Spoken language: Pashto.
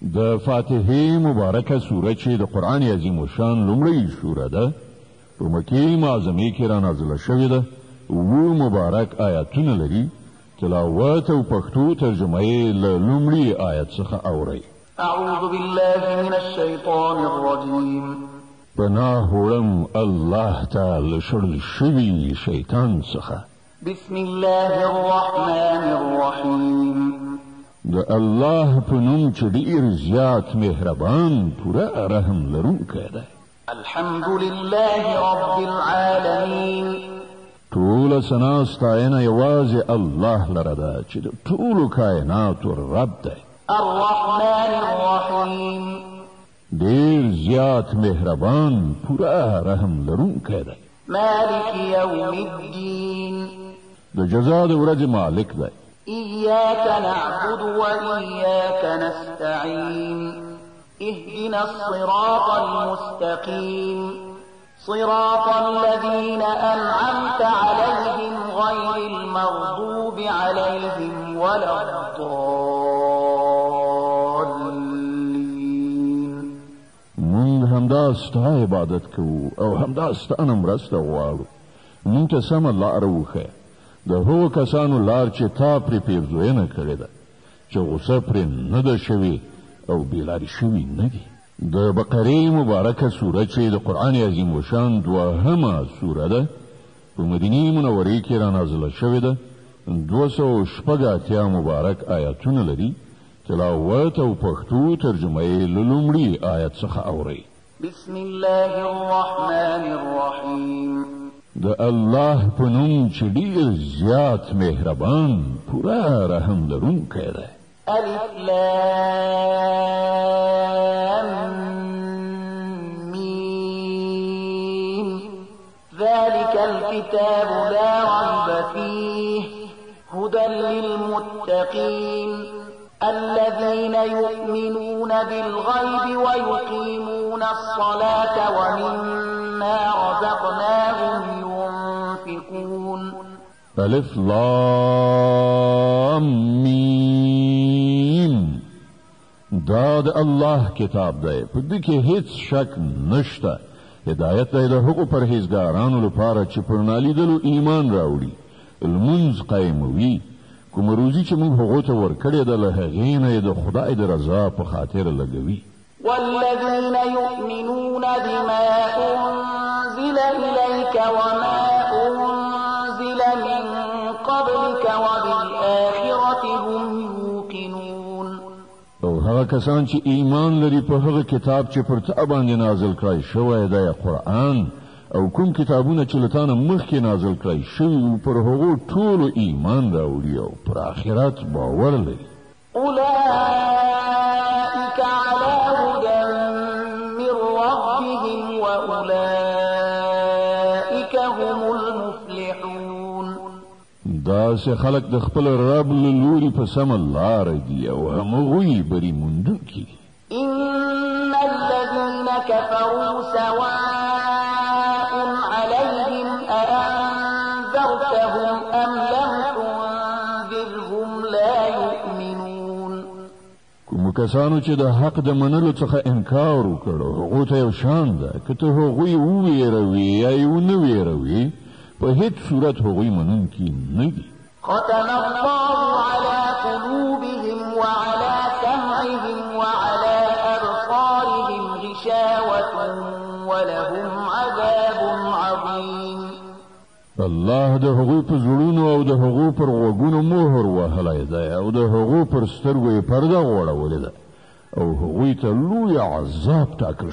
د فاتحه مبارکه سوره چې د قرآن عظیم شان لومړی سوره ده په مکې معظمه کې را نازله شوې ده او مبارک آیاتونه لري تلاوت او پښتو ترجمه یې له لومړي آیت څخه اورئ. اعوذ بالله من الشیطان الرجیم پناه وړم الله تعالی شړل شوي شیطان څخه. بسم الله الرحمن الرحیم د الله په نوم چې ډېر زیات مهربان پوره رحم لرونکی دی. الحمد لله رب العالمین ټول ثنا ستاینه یوازې الله لره ده چې د ټولو کائناتو رب دی. الرحمن الرحیم ډېر زیات مهربان پوره رحم لرونکی دی. مالک یوم الدین د جزا د ورځې مالک دی. إياك نعبد وإياك نستعين اهدنا الصراط المستقيم صراط الذين أنعمت عليهم غير المغضوب عليهم ولا الضالين. مونږ همدا ستا عبادت کوو او همدا ستانه مرسته غواړو. مونږ ته سمه لاره وښیه د هغو کسانو لار چې تا پرې پیرزوینه کړې ده چې غصه پرې نه ده شوې او بېلارې شوي نه دي. د بقرې مبارکه سوره چې د قرآن عظیم الشان دوهمه سوره ده په مدینې منورې کې را نازله شوې ده. 280 مبارک آیاتونه لري تلاوت او پښتو ترجمه یې له لومړي آیت څخه اورئ. بسم الله الرحمن الرحیم د الله په نوم چې ډېر زیات مهربان پوره رحم لرونکی دی. الف لام میم ذلك الكتاب لا ريب فيه هدى للمتقين الذين يؤمنون بالغيب ويقيمون الصلاة ومما رزقناهم ينفقون. الف لام میم دا د الله کتاب دی په دې کې هیڅ شک نشته. هدایت دی د هغو پرهیزګارانو لپاره چې پر نالیدلو ایمان راوړي لمونځ قایموي کوم روزي چې موږ هغو ته ورکړې ده له هغې نه یې د خدای د رضا په خاطر لګوي. والذين يؤمنون بما أنزل إليك وما أنزل من قبلك وبالآخرة هم يوقنون. او هغه کسان چې ایمان لري په هغه کتاب چې پر تا باندې نازل کړی شوی دی قرآن او کوم کتابونه چې له تا نه مخکې نازل کړی شوي پر هغو ټولو ایمان راوړي او پر آخرت باور لري. أولئك على هدى من ربهم وأولئك هم المفلحون. داسې خلک د خپل رب له لوري په سمه لاره دي او همغوی بری موندونکي دي. إن الذين كفروا سواء عليهم أأنذرتهم أم لم تنذرهم لا يؤمنون. کوم کسانو چې د حق د منلو څخه انکار وکړ هغو ته یو شان ده که ته هغوی وویروي یا یې ونه ویروي په هیڅ صورت هغوی منونکي نه دي. ختم الله على قلوبهم وعلى سمعهم وعلى أبصارهم غشاوة ولهم عذاب عظيم. الله د هغوی په زړونو او د هغو پر غوږونو مهر وهلی دی او د هغو پر سترګو یې پرده غوړولې ده او هغوی ته لوی عذاب ټاکل